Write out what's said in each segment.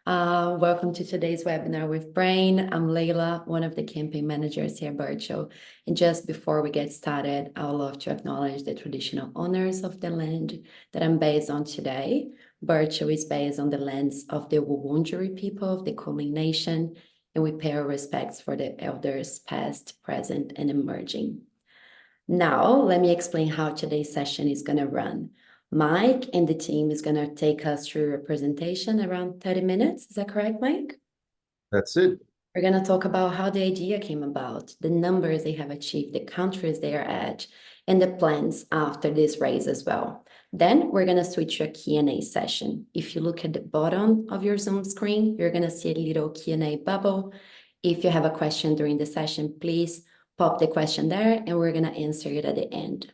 Welcome to today's webinar with Brane. I'm Leila, one of the campaign managers here at Birchal. And just before we get started, I would love to acknowledge the traditional owners of the land that I'm based on today. Birchal is based on the lands of the Wurundjeri people of the Kulin Nation, and we pay our respects for the elders past, present, and emerging. Now, let me explain how today's session is going to run. Mike and the team is going to take us through a presentation around 30 minutes. Is that correct, Mike? That's it. We're going to talk about how the idea came about, the numbers they have achieved, the countries they are at, and the plans after this raise as well. Then we're going to switch to a Q&A session. If you look at the bottom of your Zoom screen, you're going to see a little Q&A bubble. If you have a question during the session, please pop the question there and we're going to answer it at the end.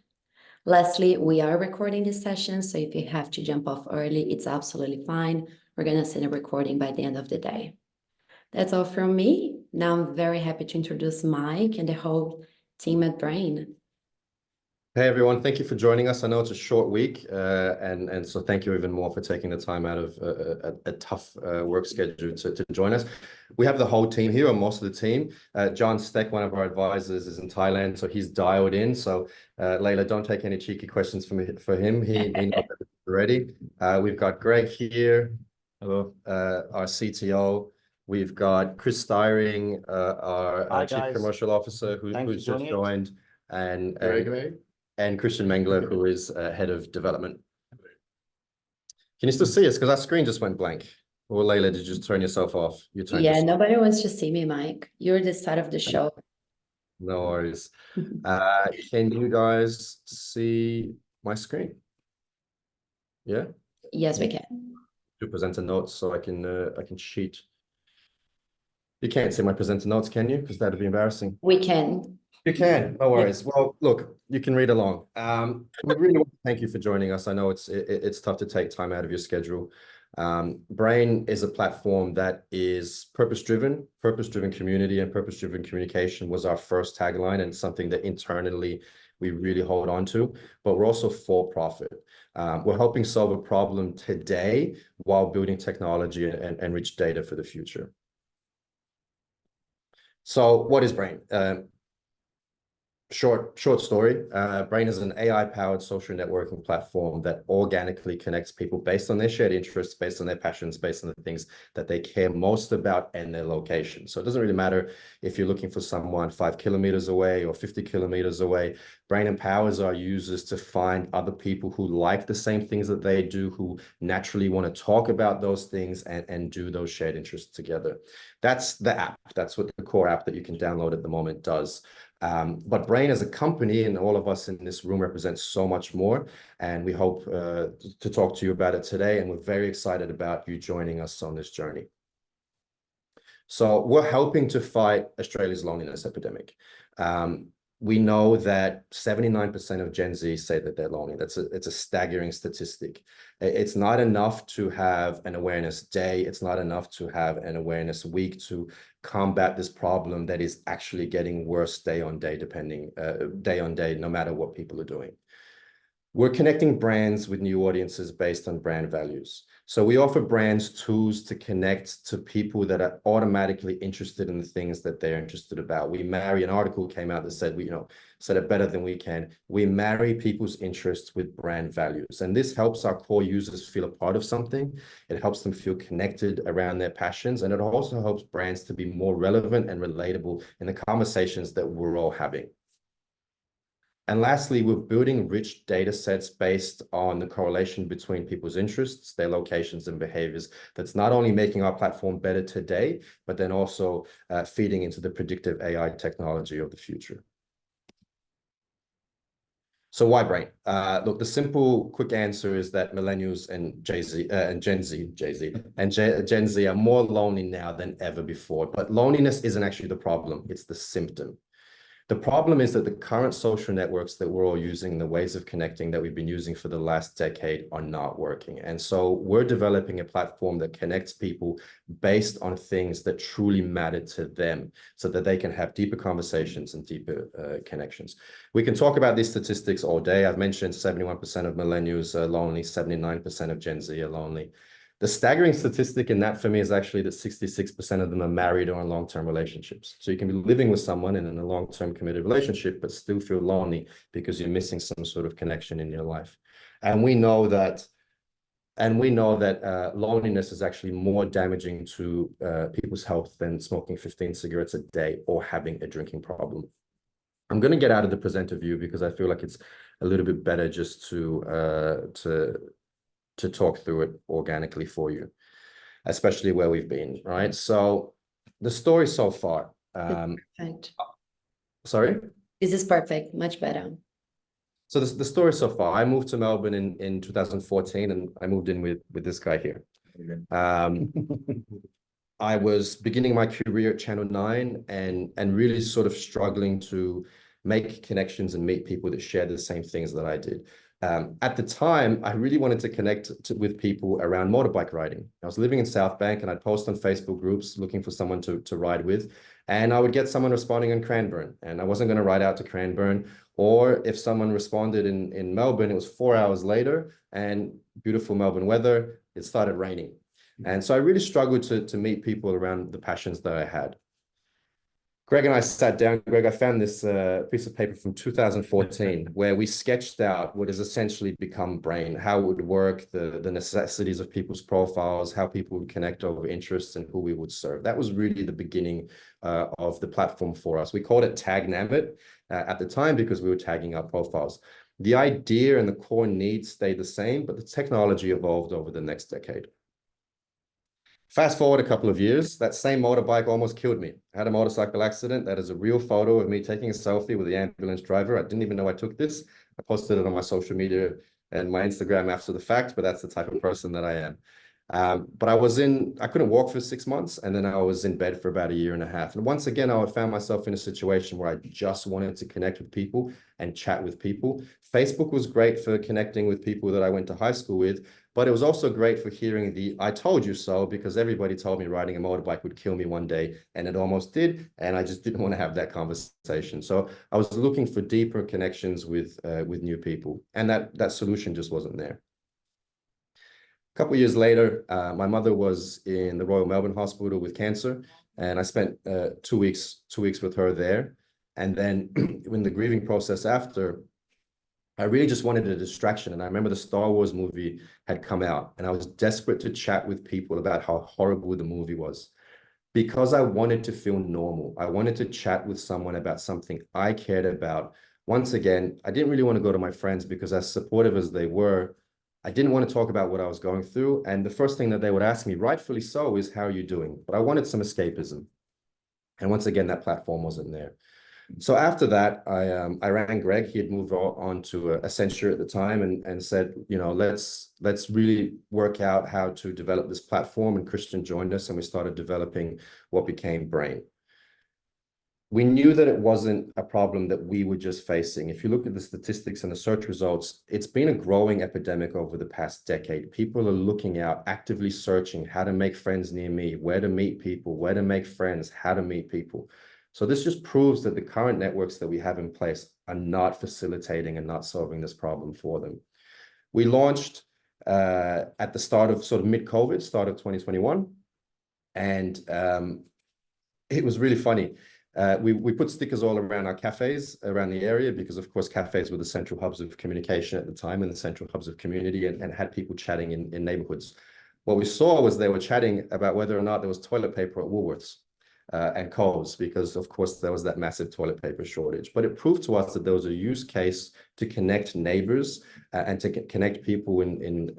Lastly, we are recording this session, so if you have to jump off early, it's absolutely fine. We're going to send a recording by the end of the day. That's all from me. Now I'm very happy to introduce Mike and the whole team at Brane. Hey everyone, thank you for joining us. I know it's a short week, and so thank you even more for taking the time out of a tough work schedule to join us. We have the whole team here, or most of the team. John Steck, one of our advisors, is in Thailand, so he's dialed in. So Leila, don't take any cheeky questions for him. He knows already. We've got Greg here, hello, our CTO. We've got Chris Styring, our Chief Commercial Officer, who's just joined, and Christian Mengler, who is head of development. Can you still see us? Because our screen just went blank. Or Leila, did you just turn yourself off? Yeah, nobody wants to see me, Mike. You're the start of the show. No worries. Can you guys see my screen? Yeah? Yes, we can. Do presenter notes so I can cheat. You can't see my presenter notes, can you? Because that'd be embarrassing. We can. You can, no worries. Well, look, you can read along. We really want to thank you for joining us. I know it's tough to take time out of your schedule. Brane is a platform that is purpose-driven community, and purpose-driven communication was our first tagline, and something that internally we really hold on to, but we're also for profit. We're helping solve a problem today while building technology and rich data for the future. So what is Brane? Short story. Brane is an AI-powered social networking platform that organically connects people based on their shared interests, based on their passions, based on the things that they care most about and their location. So it doesn't really matter if you're looking for someone 5 kilometers away or 50 kilometers away. Brane empowers our users to find other people who like the same things that they do, who naturally want to talk about those things and do those shared interests together. That's the app. That's what the core app that you can download at the moment does. But Brane as a company, and all of us in this room, represents so much more, and we hope to talk to you about it today, and we're very excited about you joining us on this journey. So we're helping to fight Australia's loneliness epidemic. We know that 79% of Gen Z say that they're lonely. It's a staggering statistic. It's not enough to have an awareness day. It's not enough to have an awareness week to combat this problem that is actually getting worse day on day, no matter what people are doing. We're connecting brands with new audiences based on brand values. So we offer brands tools to connect to people that are automatically interested in the things that they're interested about. An article came out that said, said it better than we can. We marry people's interests with brand values. And this helps our core users feel a part of something. It helps them feel connected around their passions. And it also helps brands to be more relevant and relatable in the conversations that we're all having. And lastly, we're building rich data sets based on the correlation between people's interests, their locations, and behaviors. That's not only making our platform better today, but then also feeding into the predictive AI technology of the future. So why Brane? Look, the simple, quick answer is that millennials and Gen Z are more lonely now than ever before. But loneliness isn't actually the problem; it's the symptom. The problem is that the current social networks that we're all using, the ways of connecting that we've been using for the last decade, are not working. And so we're developing a platform that connects people based on things that truly matter to them, so that they can have deeper conversations and deeper connections. We can talk about these statistics all day. I've mentioned 71% of millennials are lonely, 79% of Gen Z are lonely. The staggering statistic in that for me is actually that 66% of them are married or in long-term relationships. So you can be living with someone and in a long-term committed relationship, but still feel lonely because you're missing some sort of connection in your life. And we know that loneliness is actually more damaging to people's health than smoking 15 cigarettes a day or having a drinking problem. I'm going to get out of the presenter view because I feel like it's a little bit better just to talk through it organically for you, especially where we've been, right? So the story so far. Perfect. Sorry? This is perfect, much better. So the story so far, I moved to Melbourne in 2014, and I moved in with this guy here. I was beginning my career at Channel 9 and really sort of struggling to make connections and meet people that share the same things that I did. At the time, I really wanted to connect with people around motorbike riding. I was living in South Bank, and I'd post on Facebook groups looking for someone to ride with. And I would get someone responding in Cranbourne, and I wasn't going to ride out to Cranbourne. Or if someone responded in Melbourne, it was 4 hours later, and beautiful Melbourne weather, it started raining. And so I really struggled to meet people around the passions that I had. Greg and I sat down. Greg, I found this piece of paper from 2014 where we sketched out what has essentially become Brane, how it would work, the necessities of people's profiles, how people would connect over interests, and who we would serve. That was really the beginning of the platform for us. We called it Tag Namit at the time because we were tagging our profiles. The idea and the core needs stayed the same, but the technology evolved over the next decade. Fast forward a couple of years, that same motorbike almost killed me. I had a motorcycle accident. That is a real photo of me taking a selfie with the ambulance driver. I didn't even know I took this. I posted it on my social media and my Instagram after the fact, but that's the type of person that I am. But I couldn't walk for 6 months, and then I was in bed for about 1.5 years. And once again, I found myself in a situation where I just wanted to connect with people and chat with people. Facebook was great for connecting with people that I went to high school with, but it was also great for hearing the "I told you so," because everybody told me riding a motorbike would kill me one day, and it almost did, and I just didn't want to have that conversation. So I was looking for deeper connections with new people, and that solution just wasn't there. A couple of years later, my mother was in the Royal Melbourne Hospital with cancer, and I spent 2 weeks with her there. And then in the grieving process after, I really just wanted a distraction. And I remember the Star Wars movie had come out, and I was desperate to chat with people about how horrible the movie was. Because I wanted to feel normal. I wanted to chat with someone about something I cared about. Once again, I didn't really want to go to my friends because, as supportive as they were, I didn't want to talk about what I was going through. And the first thing that they would ask me, rightfully so, is, "How are you doing?" But I wanted some escapism. And once again, that platform wasn't there. So after that, I rang Greg. He had moved on to Accenture at the time, and said, let's really work out how to develop this platform. And Christian joined us, and we started developing what became Brane. We knew that it wasn't a problem that we were just facing. If you look at the statistics and the search results, it's been a growing epidemic over the past decade. People are looking out, actively searching how to make friends near me, where to meet people, where to make friends, how to meet people. So this just proves that the current networks that we have in place are not facilitating and not solving this problem for them. We launched at the start of sort of mid-COVID, start of 2021. And it was really funny. We put stickers all around our cafes around the area because, of course, cafes were the central hubs of communication at the time and the central hubs of community, and had people chatting in neighborhoods. What we saw was they were chatting about whether or not there was toilet paper at Woolworths and Coles, because, of course, there was that massive toilet paper shortage. But it proved to us that there was a use case to connect neighbors and to connect people in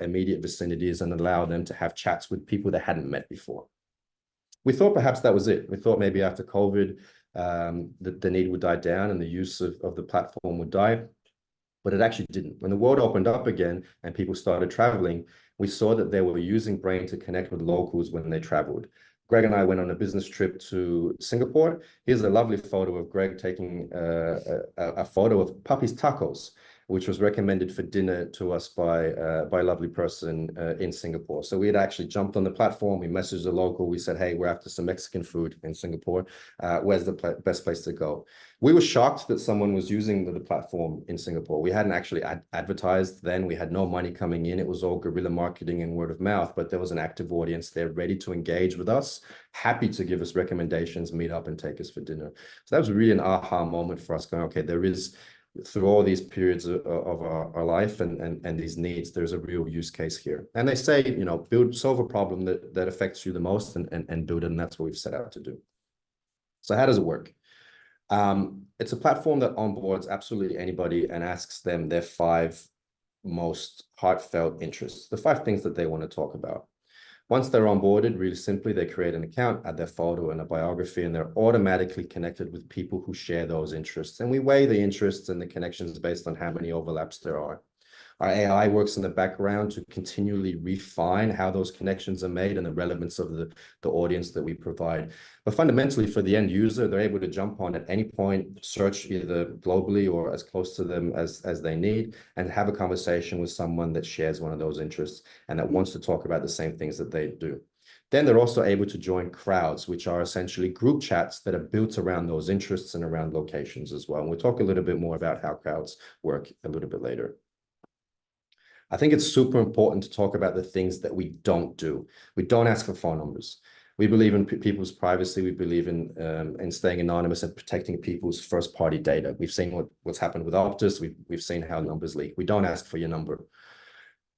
immediate vicinities and allow them to have chats with people they hadn't met before. We thought perhaps that was it. We thought maybe after COVID, the need would die down and the use of the platform would die, but it actually didn't. When the world opened up again and people started traveling, we saw that they were using Brane to connect with locals when they traveled. Greg and I went on a business trip to Singapore. Here's a lovely photo of Greg taking a photo of Puppy's Tacos, which was recommended for dinner to us by a lovely person in Singapore. So we had actually jumped on the platform. We messaged the local. We said, hey, we're after some Mexican food in Singapore. Where's the best place to go? We were shocked that someone was using the platform in Singapore. We hadn't actually advertised then. We had no money coming in. It was all guerrilla marketing and word of mouth, but there was an active audience there ready to engage with us, happy to give us recommendations, meet up and take us for dinner. So that was really an aha moment for us going, okay, there is, through all these periods of our life and these needs, there's a real use case here. And they say, you know, solve a problem that affects you the most and build it. And that's what we've set out to do. So how does it work? It's a platform that onboards absolutely anybody and asks them their 5 most heartfelt interests, the 5 things that they want to talk about. Once they're onboarded, really simply, they create an account, add their photo and a biography, and they're automatically connected with people who share those interests. And we weigh the interests and the connections based on how many overlaps there are. Our AI works in the background to continually refine how those connections are made and the relevance of the audience that we provide. But fundamentally, for the end user, they're able to jump on at any point, search either globally or as close to them as they need, and have a conversation with someone that shares one of those interests and that wants to talk about the same things that they do. Then they're also able to join crowds, which are essentially group chats that are built around those interests and around locations as well. And we'll talk a little bit more about how crowds work a little bit later. I think it's super important to talk about the things that we don't do. We don't ask for phone numbers. We believe in people's privacy. We believe in staying anonymous and protecting people's first-party data. We've seen what's happened with Optus. We've seen how numbers leak. We don't ask for your number,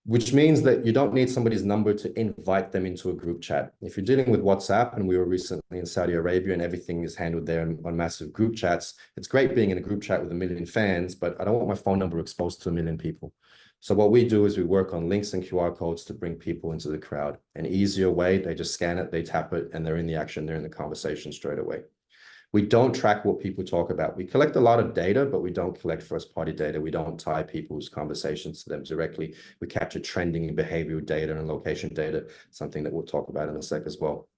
which means that you don't need somebody's number to invite them into a group chat. If you're dealing with WhatsApp, and we were recently in Saudi Arabia and everything is handled there on massive group chats, it's great being in a group chat with 1 million fans, but I don't want my phone number exposed to 1 million people. So what we do is we work on links and QR codes to bring people into the crowd. An easier way, they just scan it, they tap it, and they're in the action, they're in the conversation straight away. We don't track what people talk about. We collect a lot of data, but we don't collect first-party data. We don't tie people's conversations to them directly. We capture trending and behavioral data and location data, something that we'll talk about in a sec as well.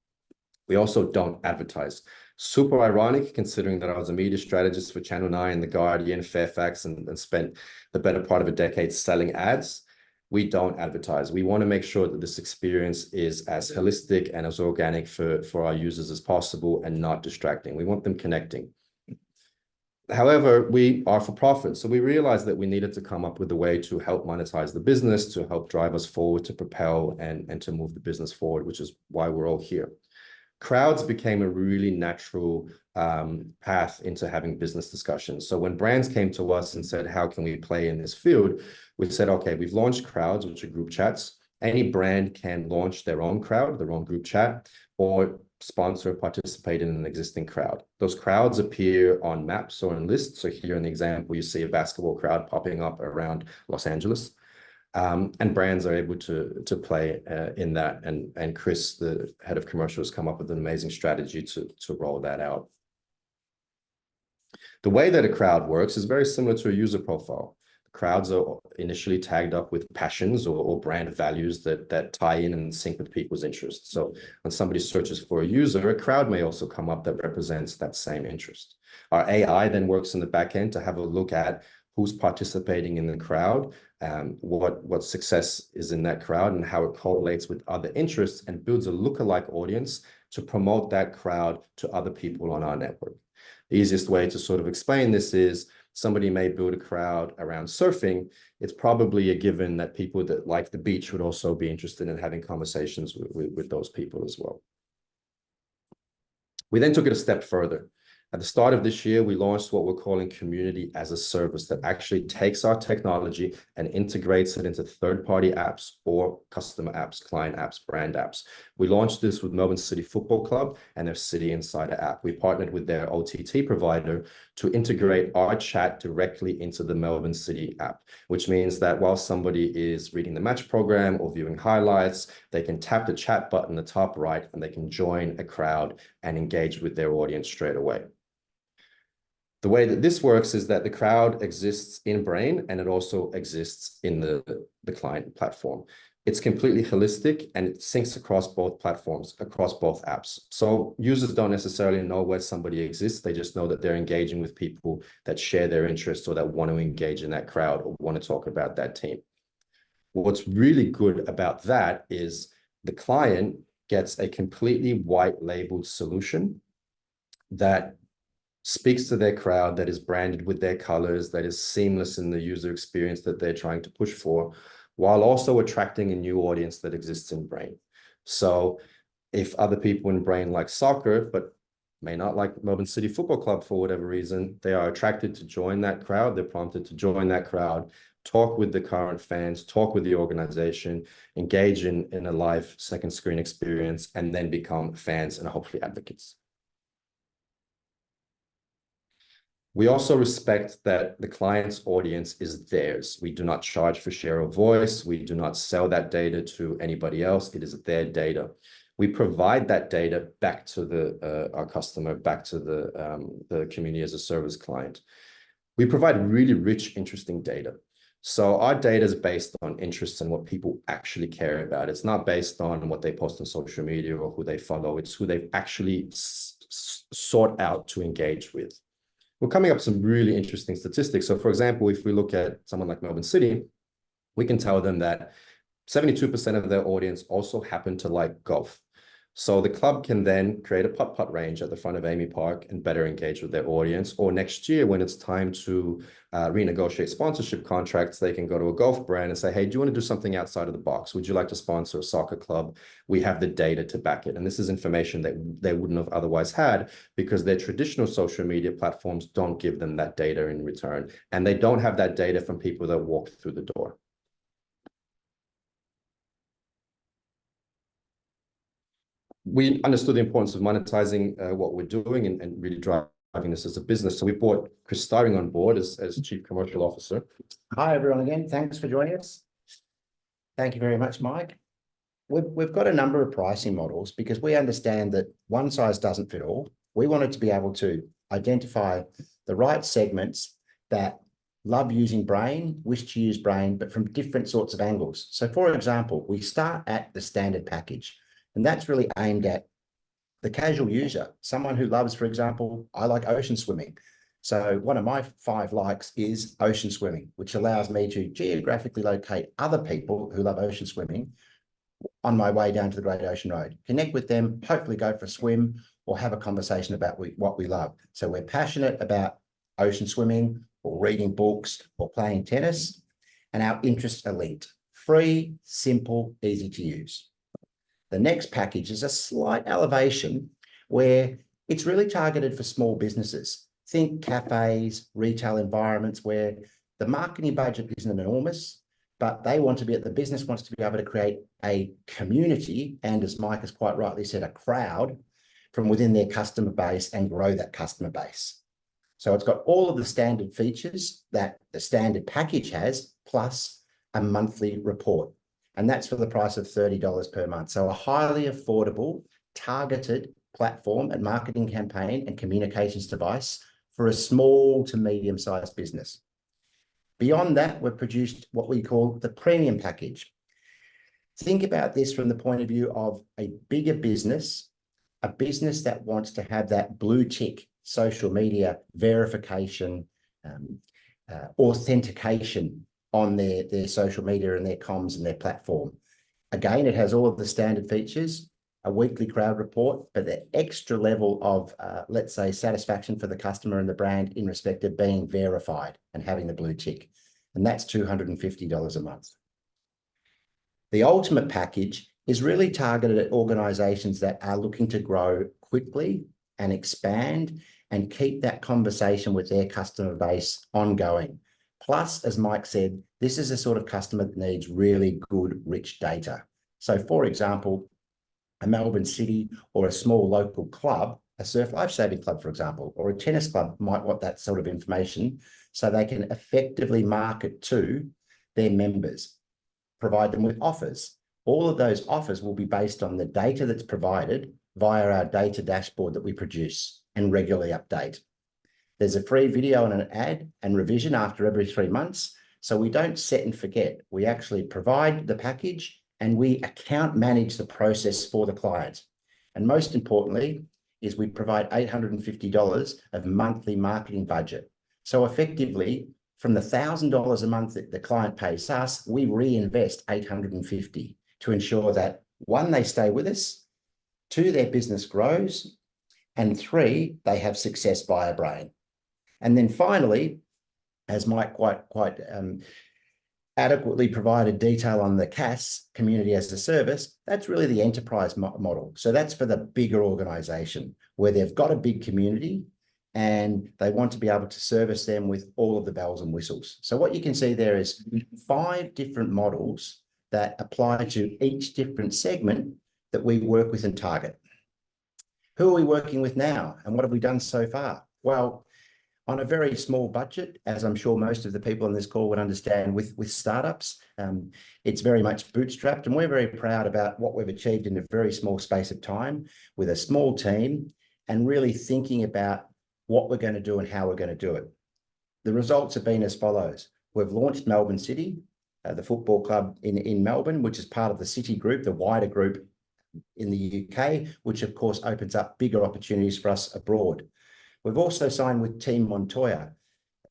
We also don't advertise. Super ironic, considering that I was a media strategist for Channel 9, The Guardian, Fairfax, and spent the better part of a decade selling ads. We don't advertise. We want to make sure that this experience is as holistic and as organic for our users as possible and not distracting. We want them connecting. However, we are for profit. So we realized that we needed to come up with a way to help monetize the business, to help drive us forward, to propel and to move the business forward, which is why we're all here. Crowds became a really natural path into having business discussions. So when brands came to us and said, how can we play in this field? We said, okay, we've launched crowds, which are group chats. Any brand can launch their own crowd, their own group chat, or sponsor or participate in an existing crowd. Those crowds appear on maps or in lists. So here in the example, you see a basketball crowd popping up around Los Angeles. And brands are able to play in that. And Chris, the head of commercial, has come up with an amazing strategy to roll that out. The way that a crowd works is very similar to a user profile. Crowds are initially tagged up with passions or brand values that tie in and sync with people's interests. So when somebody searches for a user, a crowd may also come up that represents that same interest. Our AI then works in the back end to have a look at who's participating in the crowd, what success is in that crowd and how it correlates with other interests, and builds a lookalike audience to promote that crowd to other people on our network. The easiest way to sort of explain this is somebody may build a crowd around surfing. It's probably a given that people that like the beach would also be interested in having conversations with those people as well. We then took it a step further. At the start of this year, we launched what we're calling Community as a Service that actually takes our technology and integrates it into third-party apps or customer apps, client apps, brand apps. We launched this with Melbourne City Football Club and their City Insider app. We partnered with their OTT provider to integrate our chat directly into the Melbourne City app, which means that while somebody is reading the match program or viewing highlights, they can tap the chat button in the top right and they can join a crowd and engage with their audience straight away. The way that this works is that the crowd exists in Brane and it also exists in the client platform. It's completely holistic and it syncs across both platforms, across both apps. So users don't necessarily know where somebody exists. They just know that they're engaging with people that share their interests or that want to engage in that crowd or want to talk about that team. What's really good about that is the client gets a completely white labeled solution that speaks to their crowd, that is branded with their colors, that is seamless in the user experience that they're trying to push for, while also attracting a new audience that exists in Brane. So if other people in Brane like soccer, but may not like Melbourne City Football Club for whatever reason, they are attracted to join that crowd. They're prompted to join that crowd, talk with the current fans, talk with the organization, engage in a live second screen experience, and then become fans and hopefully advocates. We also respect that the client's audience is theirs. We do not charge for share of voice. We do not sell that data to anybody else. It is their data. We provide that data back to our customer, back to the community as a service client. We provide really rich, interesting data. So our data is based on interests and what people actually care about. It's not based on what they post on social media or who they follow. It's who they've actually sought out to engage with. We're coming up with some really interesting statistics. So for example, if we look at someone like Melbourne City, we can tell them that 72% of their audience also happen to like golf. So the club can then create a putt-putt range at the front of Amy Park and better engage with their audience. Or next year, when it's time to renegotiate sponsorship contracts, they can go to a golf brand and say, hey, do you want to do something outside of the box? Would you like to sponsor a soccer club? We have the data to back it. And this is information that they wouldn't have otherwise had because their traditional social media platforms don't give them that data in return. And they don't have that data from people that walk through the door. We understood the importance of monetizing what we're doing and really driving this as a business. So we brought Chris Starring on board as Chief Commercial Officer. Hi, everyone again. Thanks for joining us. Thank you very much, Mike. We've got a number of pricing models because we understand that one size doesn't fit all. We wanted to be able to identify the right segments that love using Brane, wish to use Brane, but from different sorts of angles. So for example, we start at the standard package. And that's really aimed at the casual user, someone who loves, for example, I like ocean swimming. So one of my 5 likes is ocean swimming, which allows me to geographically locate other people who love ocean swimming on my way down to the Great Ocean Road, connect with them, hopefully go for a swim or have a conversation about what we love. So we're passionate about ocean swimming or reading books or playing tennis, and our interests are linked. Free, simple, easy to use. The next package is a slight elevation where it's really targeted for small businesses. Think cafes, retail environments where the marketing budget isn't enormous, but the business wants to be able to create a community and, as Mike has quite rightly said, a crowd from within their customer base and grow that customer base. So it's got all of the standard features that the standard package has, plus a monthly report. And that's for the price of $30 per month. So a highly affordable, targeted platform and marketing campaign and communications device for a small to medium-sized business. Beyond that, we've produced what we call the premium package. Think about this from the point of view of a bigger business, a business that wants to have that blue tick social media verification, authentication on their social media and their comms and their platform. Again, it has all of the standard features, a weekly crowd report, but the extra level of, let's say, satisfaction for the customer and the brand in respect of being verified and having the blue tick. And that's $250 a month. The ultimate package is really targeted at organizations that are looking to grow quickly and expand and keep that conversation with their customer base ongoing. Plus, as Mike said, this is a sort of customer that needs really good, rich data. So for example, a Melbourne City or a small local club, a surf lifesaving club, for example, or a tennis club might want that sort of information so they can effectively market to their members, provide them with offers. All of those offers will be based on the data that's provided via our data dashboard that we produce and regularly update. There's a free video and an ad and revision after every 3 months. So we don't set and forget. We actually provide the package and we account manage the process for the client. And most importantly, is we provide $850 of monthly marketing budget. So effectively, from the $1,000 a month that the client pays us, we reinvest $850 to ensure that, one, they stay with us, two, their business grows, and three, they have success via Brane. And then finally, as Mike quite adequately provided detail on the CAS, community as a service, that's really the enterprise model. So that's for the bigger organization where they've got a big community and they want to be able to service them with all of the bells and whistles. So what you can see there is 5 different models that apply to each different segment that we work with and target. Who are we working with now and what have we done so far? Well, on a very small budget, as I'm sure most of the people on this call would understand with startups, it's very much bootstrapped, and we're very proud about what we've achieved in a very small space of time with a small team and really thinking about what we're going to do and how we're going to do it. The results have been as follows. We've launched Melbourne City, the football club in Melbourne, which is part of the City Group, the wider group in the UK, which of course opens up bigger opportunities for us abroad. We've also signed with Team Montoya.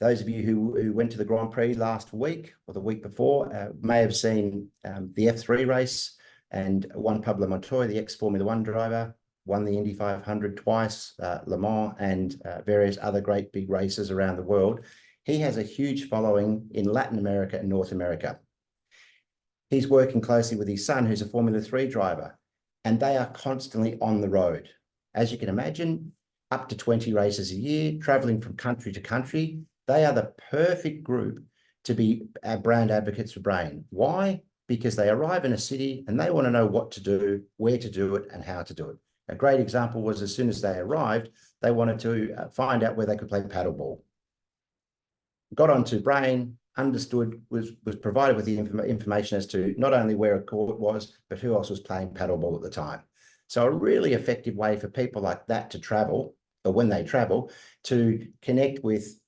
Those of you who went to the Grand Prix last week or the week before may have seen the F3 race, and Juan Pablo Montoya, the ex-Formula 1 driver, won the Indy 500 twice, Le Mans, and various other great big races around the world. He has a huge following in Latin America and North America. He's working closely with his son, who's a Formula 3 driver, and they are constantly on the road. As you can imagine, up to 20 races a year, traveling from country to country. They are the perfect group to be our brand advocates for Brane. Why? Because they arrive in a city and they want to know what to do, where to do it, and how to do it. A great example was as soon as they arrived, they wanted to find out where they could play paddleball. Got onto Brane, understood, was provided with the information as to not only where a court was, but who else was playing paddleball at the time. So a really effective way for people like that to travel, or when they travel, to connect with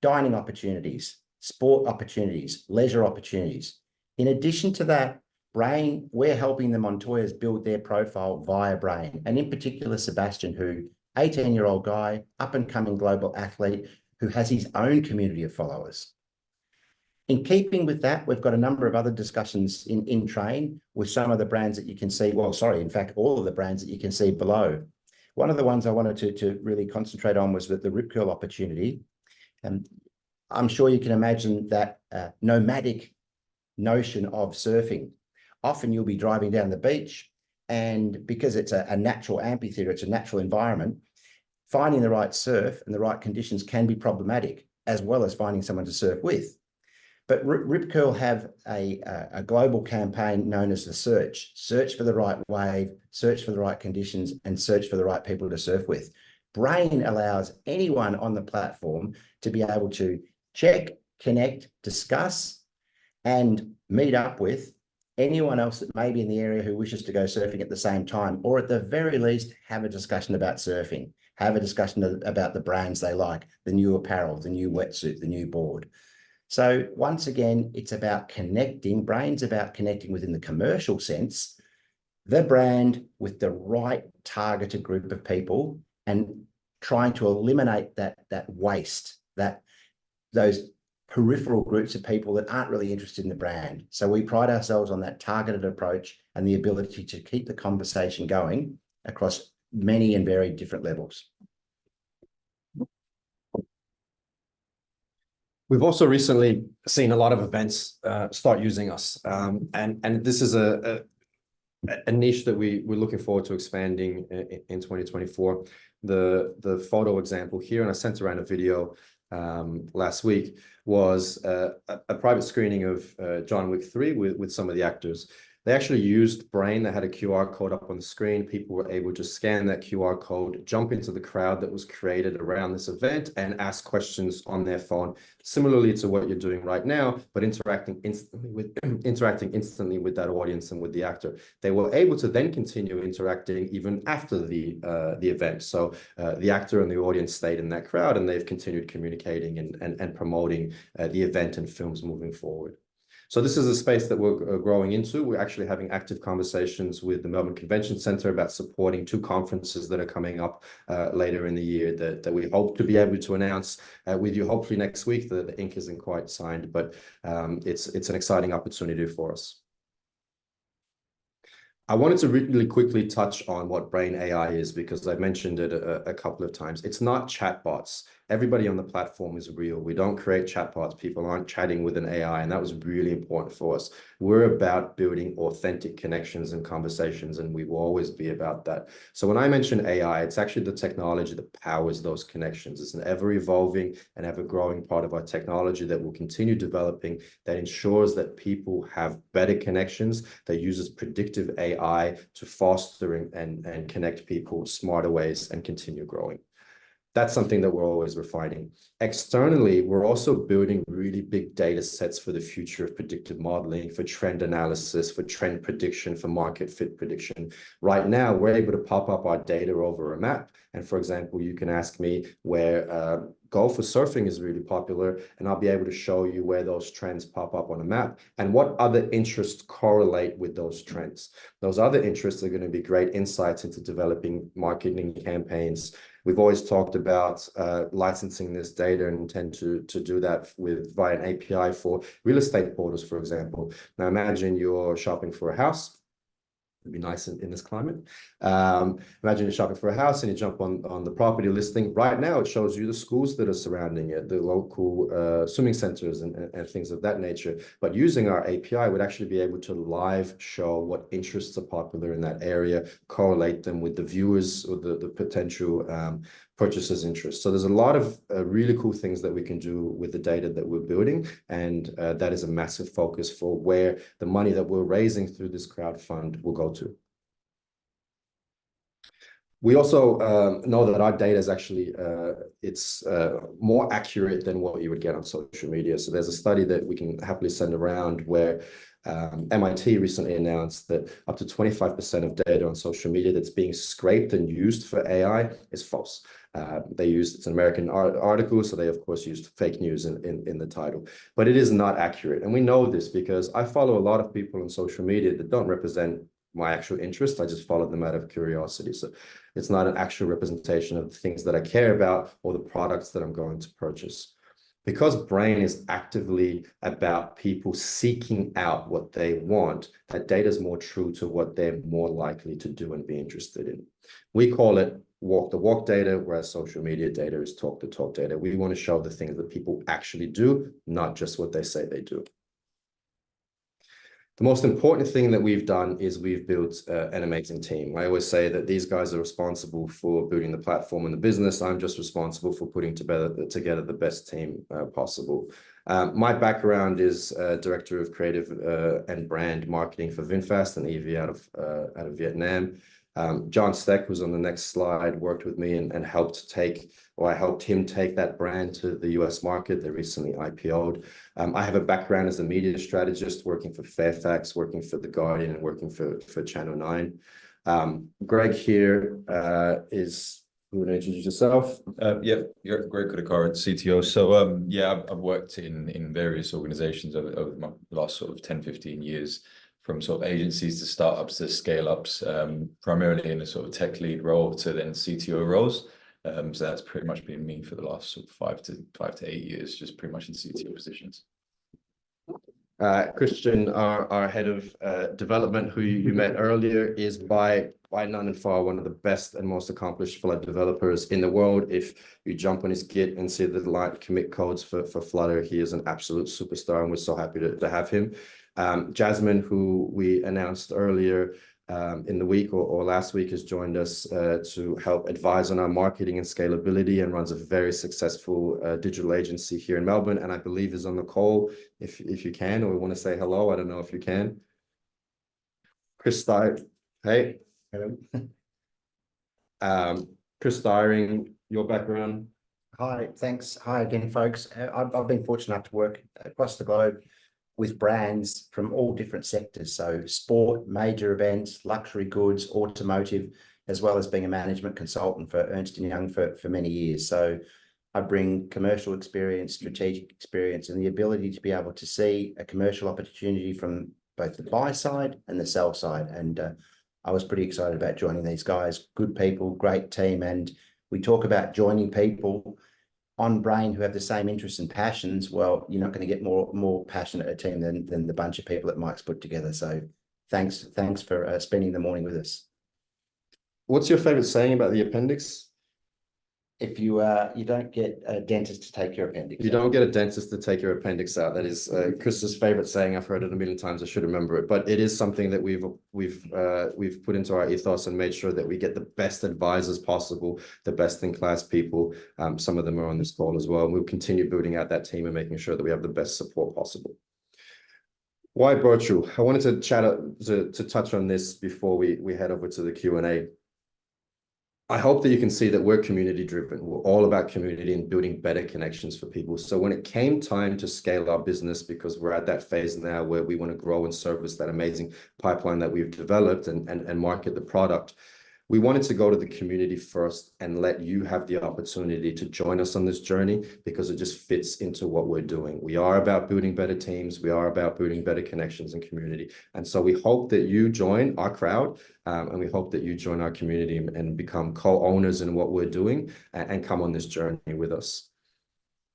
dining opportunities, sport opportunities, leisure opportunities. In addition to that, Brane, we're helping the Montoyas build their profile via Brane, and in particular, Sebastian, who 18-year-old guy, up-and-coming global athlete, who has his own community of followers. In keeping with that, we've got a number of other discussions in train with some of the brands that you can see, in fact, all of the brands that you can see below. One of the ones I wanted to really concentrate on was the Rip Curl opportunity. And I'm sure you can imagine that nomadic notion of surfing. Often you'll be driving down the beach, and because it's a natural amphitheatre, it's a natural environment, finding the right surf and the right conditions can be problematic, as well as finding someone to surf with. But Rip Curl have a global campaign known as the Search for the right wave, search for the right conditions, and search for the right people to surf with. Brane allows anyone on the platform to be able to check, connect, discuss, and meet up with anyone else that may be in the area who wishes to go surfing at the same time, or at the very least, have a discussion about surfing, have a discussion about the brands they like, the new apparel, the new wetsuit, the new board. So once again, it's about connecting. Brane's about connecting within the commercial sense, the brand with the right targeted group of people, and trying to eliminate that waste, those peripheral groups of people that aren't really interested in the brand. So we pride ourselves on that targeted approach and the ability to keep the conversation going across many and very different levels. We've also recently seen a lot of events start using us, and this is a niche that we're looking forward to expanding in 2024. The photo example here, and I sent around a video last week, was a private screening of John Wick 3 with some of the actors. They actually used Brane. They had a QR code up on the screen. People were able to scan that QR code, jump into the crowd that was created around this event, and ask questions on their phone, similarly to what you're doing right now, but interacting instantly with that audience and with the actor. They were able to then continue interacting even after the event. So the actor and the audience stayed in that crowd, and they've continued communicating and promoting the event and films moving forward. So this is a space that we're growing into. We're actually having active conversations with the Melbourne Convention Centre about supporting 2 conferences that are coming up later in the year that we hope to be able to announce with you hopefully next week. The ink isn't quite signed, but it's an exciting opportunity for us. I wanted to really quickly touch on what Brane AI is, because I've mentioned it a couple of times. It's not chatbots. Everybody on the platform is real. We don't create chatbots. People aren't chatting with an AI, and that was really important for us. We're about building authentic connections and conversations, and we will always be about that. So when I mention AI, it's actually the technology that powers those connections. It's an ever-evolving and ever-growing part of our technology that will continue developing, that ensures that people have better connections, that uses predictive AI to foster and connect people smarter ways and continue growing. That's something that we're always refining. Externally, we're also building really big data sets for the future of predictive modeling, for trend analysis, for trend prediction, for market fit prediction. Right now, we're able to pop up our data over a map. And for example, you can ask me where golf or surfing is really popular, and I'll be able to show you where those trends pop up on a map and what other interests correlate with those trends. Those other interests are going to be great insights into developing marketing campaigns. We've always talked about licensing this data and intend to do that via an API for real estate portals, for example. Now imagine you're shopping for a house. It'd be nice in this climate. Imagine you're shopping for a house and you jump on the property listing. Right now, it shows you the schools that are surrounding it, the local swimming centers and things of that nature. But using our API, would actually be able to live show what interests are popular in that area, correlate them with the viewers or the potential purchasers' interest. So there's a lot of really cool things that we can do with the data that we're building. And that is a massive focus for where the money that we're raising through this crowd fund will go to. We also know that our data is actually, it's more accurate than what you would get on social media. So there's a study that we can happily send around where MIT recently announced that up to 25% of data on social media that's being scraped and used for AI is false. It's an American article, so they of course used fake news in the title, but it is not accurate. And we know this because I follow a lot of people on social media that don't represent my actual interest. I just follow them out of curiosity. So it's not an actual representation of the things that I care about or the products that I'm going to purchase. Because Brane is actively about people seeking out what they want, that data is more true to what they're more likely to do and be interested in. We call it walk the walk data, whereas social media data is talk the talk data. We want to show the things that people actually do, not just what they say they do. The most important thing that we've done is we've built an amazing team. I always say that these guys are responsible for building the platform and the business. I'm just responsible for putting together the best team possible. My background is Director of Creative and Brand Marketing for VinFast and EV out of Vietnam. John Steck, who's on the next slide, worked with me and I helped him take that brand to the US market. They recently IPO'd. I have a background as a media strategist, working for Fairfax, working for The Guardian, and working for Channel 9. Greg here is, you want to introduce yourself? Yeah, you're Greg Kudakar, CTO. So yeah, I've worked in various organizations over my last sort of 10, 15 years, from sort of agencies to startups to scale-ups, primarily in a sort of tech lead role to then CTO roles. So that's pretty much been me for the last sort of 5 to 8 years, just pretty much in CTO positions. Christian, our head of development, who you met earlier, is by none and far one of the best and most accomplished Flutter developers in the world. If you jump on his Git and see the line commit codes for Flutter, he is an absolute superstar, and we're so happy to have him. Jasmine, who we announced earlier in the week or last week, has joined us to help advise on our marketing and scalability, and runs a very successful digital agency here in Melbourne, and I believe is on the call if you can, or we want to say hello. I don't know if you can. Chris Styring, hey. Hello. Chris Styring, your background? Hi, thanks. Hi again, folks. I've been fortunate enough to work across the globe with brands from all different sectors. So sport, major events, luxury goods, automotive, as well as being a management consultant for Ernst & Young for many years. So I bring commercial experience, strategic experience, and the ability to be able to see a commercial opportunity from both the buy side and the sell side. And I was pretty excited about joining these guys. Good people, great team. And we talk about joining people on Brane who have the same interests and passions. Well, you're not going to get more passionate a team than the bunch of people that Mike's put together. So thanks for spending the morning with us. What's your favorite saying about the appendix? If you don't get a dentist to take your appendix You out. don't get a dentist to take your appendix out. That is Chris's favorite saying. I've heard it a million times. I should remember it, but it is something that we've put into our ethos and made sure that we get the best advisors possible, the best in class people. Some of them are on this call as well. And we'll continue building out that team and making sure that we have the best support possible. Why Birchal? I wanted to touch on this before we head over to the Q&A. I hope that you can see that we're community driven. We're all about community and building better connections for people. So when it came time to scale our business, because we're at that phase now where we want to grow and service that amazing pipeline that we've developed and market the product, we wanted to go to the community first and let you have the opportunity to join us on this journey, because it just fits into what we're doing. We are about building better teams. We are about building better connections and community. And so we hope that you join our crowd, and we hope that you join our community and become co-owners in what we're doing and come on this journey with us.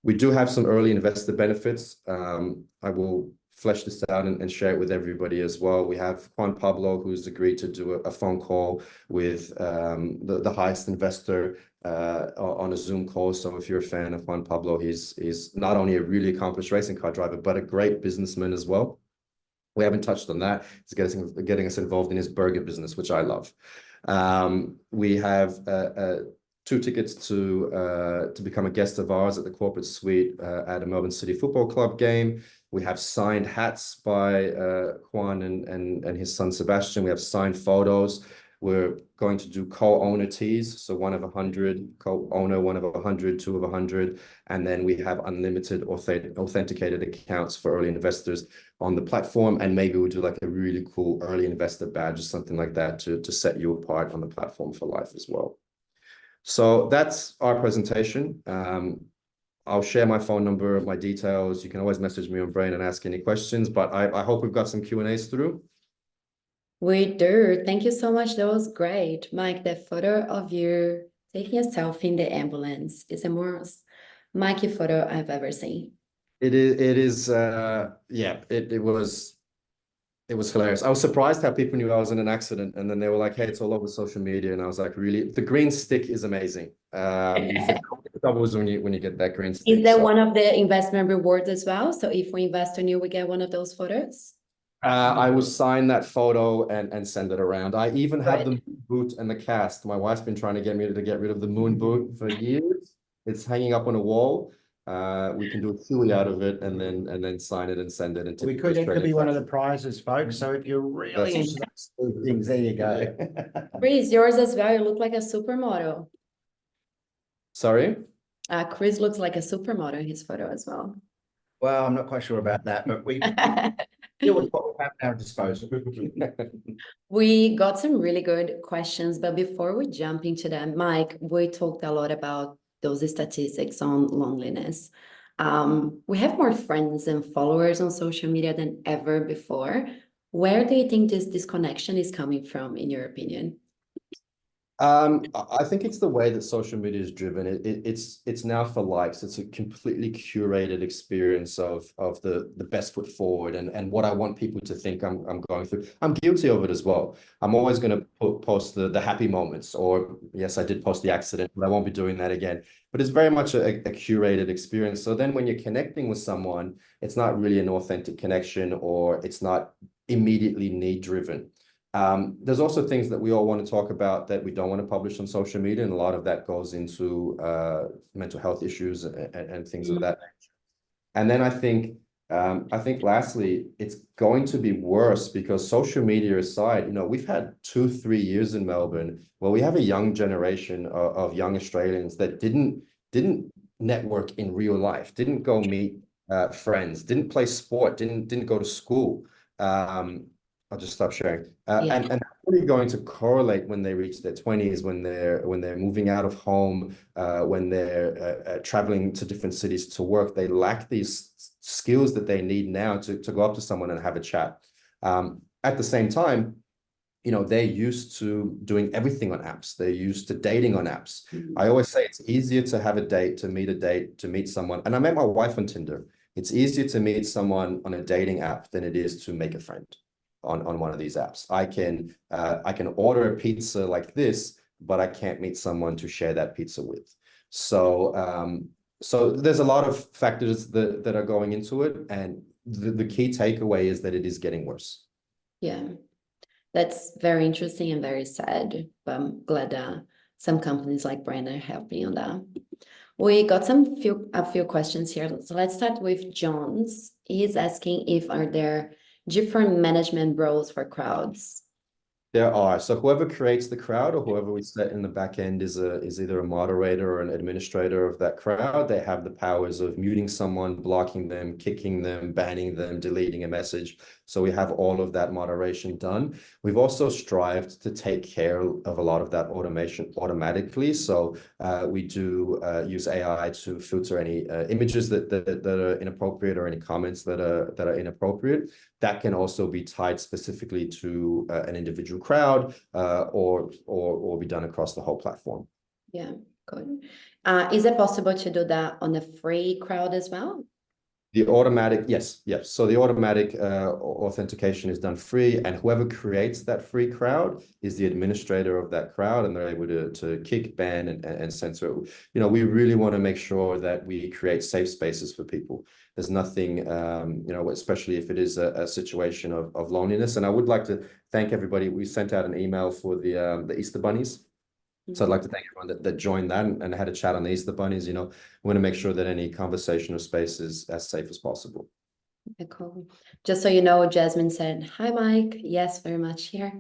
We do have some early investor benefits. I will flesh this out and share it with everybody as well. We have Juan Pablo, who's agreed to do a phone call with the highest investor on a Zoom call. So if you're a fan of Juan Pablo, he's not only a really accomplished racing car driver, but a great businessman as well. We haven't touched on that. He's getting us involved in his burger business, which I love. We have 2 tickets to become a guest of ours at the corporate suite at a Melbourne City Football Club game. We have signed hats by Juan and his son Sebastian. We have signed photos. We're going to do co-owner teas. So 1 of 100, co-owner 1 of 100, 2 of 100. And then we have unlimited authenticated accounts for early investors on the platform. And maybe we'll do like a really cool early investor badge or something like that to set you apart on the platform for life as well. So that's our presentation. I'll share my phone number, my details. You can always message me on Brane and ask any questions, but I hope we've got some Q&As through. We do. Thank you so much. That was great. Mike, that photo of you taking a selfie in the ambulance is the most Mikey photo I've ever seen. It is, yeah, it was hilarious. I was surprised how people knew I was in an accident, and then they were like, hey, it's all over social media. And I was like, really? The green stick is amazing. You forget doubles when you get that green stick. Is that one of the investment rewards as well? So if we invest in you, we get one of those photos? I will sign that photo and send it around. I even have the Good. moon boot and the cast. My wife's been trying to get me to get rid of the moon boot for years. It's hanging up on a wall. We can do a Huey out of it and then sign it and send it. And It could be one of the prizes, folks. So if you're really into those things, there you go. Chris, yours as well. You look like a supermodel. Sorry? Chris looks like a supermodel in his photo as well. Well, I'm not quite sure about that, but we deal with what we have at our disposal. We got some really good questions, but before we jump into them, Mike, we talked a lot about those statistics on loneliness. We have more friends and followers on social media than ever before. Where do you think this disconnection is coming from, in your opinion? I think it's the way that social media is driven. It's now for likes. It's a completely curated experience of the best foot forward and what I want people to think I'm going through. I'm guilty of it as well. I'm always going to post the happy moments, or yes, I did post the accident, but I won't be doing that again. But it's very much a curated experience. So then when you're connecting with someone, it's not really an authentic connection, or it's not immediately need driven. There's also things that we all want to talk about that we don't want to publish on social media, and a lot of that goes into mental health issues and things of that nature. And then I think lastly, it's going to be worse because social media aside, we've had 2-3 years in Melbourne where we have a young generation of young Australians that didn't network in real life, didn't go meet friends, didn't play sport, didn't go to school. I'll just stop sharing. And only going to correlate when they reach their 20s, when they're moving out of home, when they're traveling to different cities to work. They lack these skills that they need now to go up to someone and have a chat. At the same time, they're used to doing everything on apps. They're used to dating on apps. I always say it's easier to have a date, to meet someone. And I met my wife on Tinder. It's easier to meet someone on a dating app than it is to make a friend on one of these apps. I can order a pizza like this, but I can't meet someone to share that pizza with. So so there's a lot of factors that are going into it. And the key takeaway is that it is getting worse. Yeah. That's very interesting and very sad, but I'm glad some companies like Brane are helping on that. We got a few questions here. So let's start with John's. He's asking if are there different management roles for crowds? There are. So whoever creates the crowd or whoever we set in the back end is either a moderator or an administrator of that crowd. They have the powers of muting someone, blocking them, kicking them, banning them, deleting a message. So we have all of that moderation done. We've also strived to take care of a lot of that automation automatically. So we do use AI to filter any images that are inappropriate or any comments that are inappropriate. That can also be tied specifically to an individual crowd or be done across the whole platform. Yeah, good. Is it possible to do that on a free crowd as well? The automatic, yes. So the automatic authentication is done free, and whoever creates that free crowd is the administrator of that crowd, and they're able to kick, ban, and censor it. We really want to make sure that we create safe spaces for people. There's nothing, especially if it is a situation of loneliness. And I would like to thank everybody. We sent out an email for the Easter bunnies. So I'd like to thank everyone that joined that and had a chat on the Easter bunnies. We want to make sure that any conversational space is as safe as possible. Okay, cool. Just so you know, Jasmine said, hi, Mike. Yes, very much here.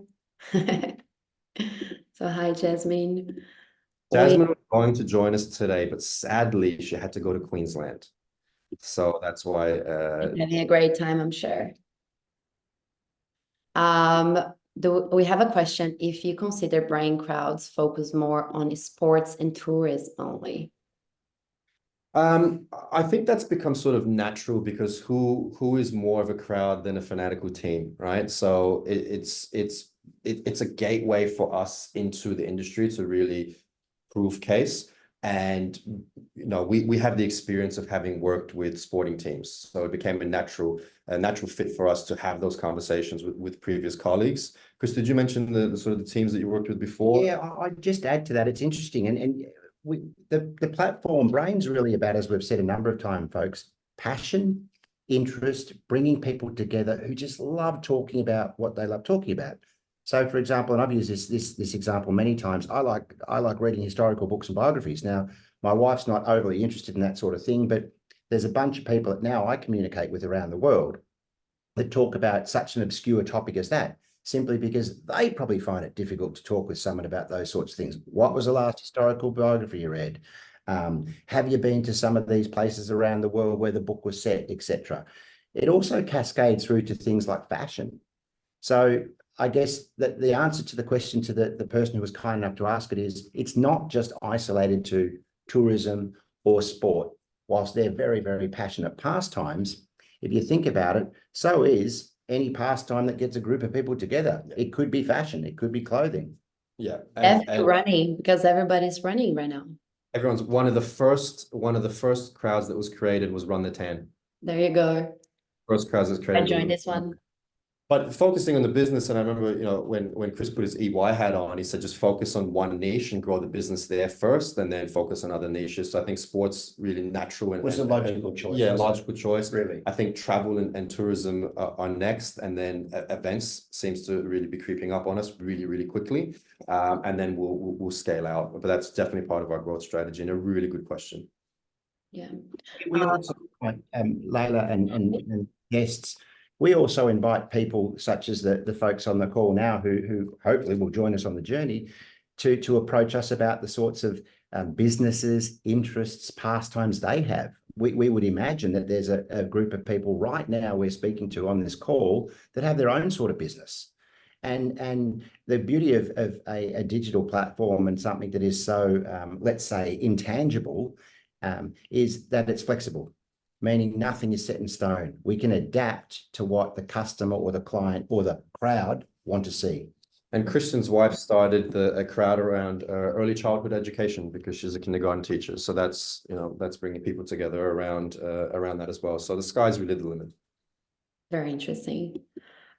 So hi, Jasmine. Jasmine was going to join us today, but sadly she had to go to Queensland. So that's why. Having a great time, I'm sure. We have a question. If you consider Brane crowds focus more on sports and tourism only? I think that's become sort of natural because who is more of a crowd than a fanatical team, right? So it's a gateway for us into the industry to really prove case. And we have the experience of having worked with sporting teams, so it became a natural fit for us to have those conversations with previous colleagues. Chris, did you mention the sort of the teams that you worked with before? Yeah, I'd just add to that. It's interesting, and the platform Brane's really about, as we've said a number of times, folks, passion, interest, bringing people together who just love talking about what they love talking about. So, for example, and I've used this example many times. I like reading historical books and biographies. Now, my wife's not overly interested in that sort of thing, but there's a bunch of people that now I communicate with around the world that talk about such an obscure topic as that, simply because they probably find it difficult to talk with someone about those sorts of things. What was the last historical biography you read? Have you been to some of these places around the world where the book was set, etc.? It also cascades through to things like fashion. So I guess that the answer to the question to the person who was kind enough to ask it is, it's not just isolated to tourism or sport. Whilst they're very, very passionate pastimes, if you think about it, so is any pastime that gets a group of people together. It could be fashion, it could be clothing. Yeah, and running, because everybody's running right now. Everyone's one of the first crowds that was created was Run the Tan. There you go. First crowds that's created. I joined this one. But focusing on the business, and I remember, when Chris put his EY hat on, he said just focus on one niche and grow the business there first, and then focus on other niches. So I think sports really natural and was a logical choice. Yeah, logical choice. Really, I think travel and tourism are next, and then events seems to really be creeping up on us really, really quickly, and then we'll scale out. But that's definitely part of our growth strategy, and a really good question. Yeah, we also, Layla and guests. We also invite people such as the folks on the call now who hopefully will join us on the journey to approach us about the sorts of businesses, interests, pastimes they have. We would imagine that there's a group of people right now we're speaking to on this call that have their own sort of business. And the beauty of a digital platform and something that is so, let's say, intangible, is that it's flexible, meaning nothing is set in stone. We can adapt to what the customer or the client or the crowd want to see. And Christian's wife started a crowd around early childhood education because she's a kindergarten teacher. So that's, that's bringing people together around that as well. So the sky's really the limit. Very interesting.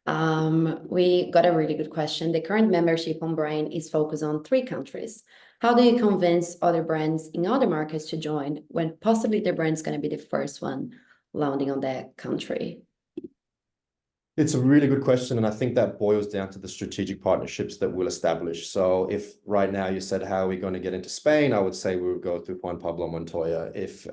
We got a really good question. The current membership on Brane is focused on 3 countries. How do you convince other brands in other markets to join when possibly their brand's going to be the first one landing on that country? It's a really good question, and I think that boils down to the strategic partnerships that we'll establish. So if right now you said, how are we going to get into Spain? I would say we would go through Juan Pablo Montoya. If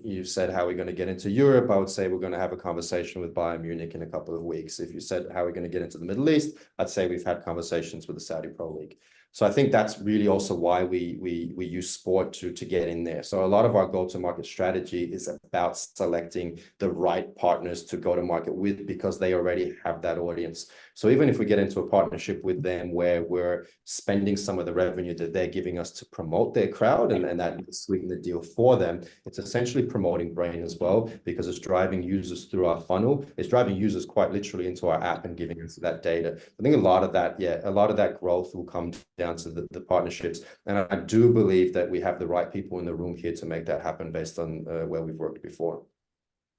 you said, how are we going to get into Europe? I would say we're going to have a conversation with Bayern Munich in a couple of weeks. If you said, how are we going to get into the Middle East? I'd say we've had conversations with the Saudi Pro League. So I think that's really also why we use sport to get in there. So a lot of our go-to-market strategy is about selecting the right partners to go to market with, because they already have that audience. So even if we get into a partnership with them where we're spending some of the revenue that they're giving us to promote their crowd, and that sweeten the deal for them, it's essentially promoting Brane as well, because it's driving users through our funnel. It's driving users quite literally into our app and giving us that data. I think a lot of that growth will come down to the partnerships. And I do believe that we have the right people in the room here to make that happen based on where we've worked before.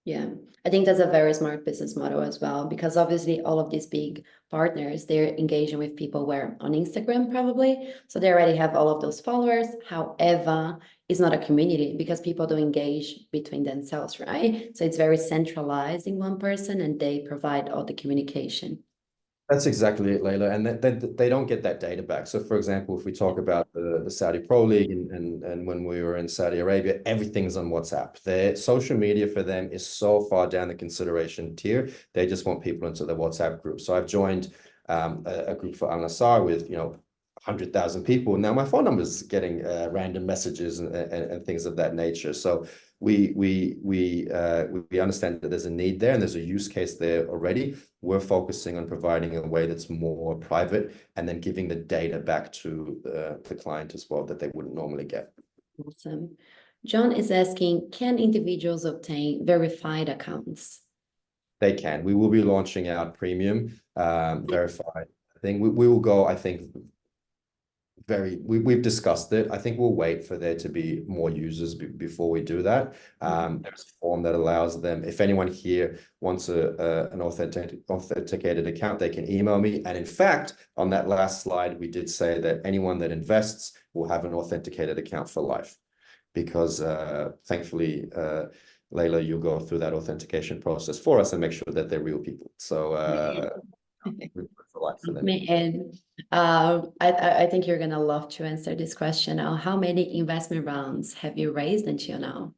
Yeah, I think that's a very smart business model as well, because obviously all of these big partners, they're engaging with people where on Instagram probably. So they already have all of those followers. However, it's not a community because people don't engage between themselves, right? So it's very centralized in one person and they provide all the communication. That's exactly it, Layla. And they don't get that data back. So for example, if we talk about the Saudi Pro League and when we were in Saudi Arabia, everything's on WhatsApp. Their social media for them is so far down the consideration tier. They just want people into the WhatsApp group. So I've joined a group for Al Nassr with, 100,000 people. Now my phone number is getting random messages and things of that nature. So we understand that there's a need there and there's a use case there already. We're focusing on providing a way that's more private and then giving the data back to the client as well that they wouldn't normally get. Awesome. John is asking, can individuals obtain verified accounts? They can. We will be launching our premium verified thing. We will go, I think, we've discussed it. I think we'll wait for there to be more users before we do that. There's a form that allows them, if anyone here wants an authenticated account, they can email me. And in fact, on that last slide, we did say that anyone that invests will have an authenticated account for life, because thankfully, Layla, you'll go through that authentication process for us and make sure that they're real people. So And I think you're gonna love to answer this question. How many investment rounds have you raised until now?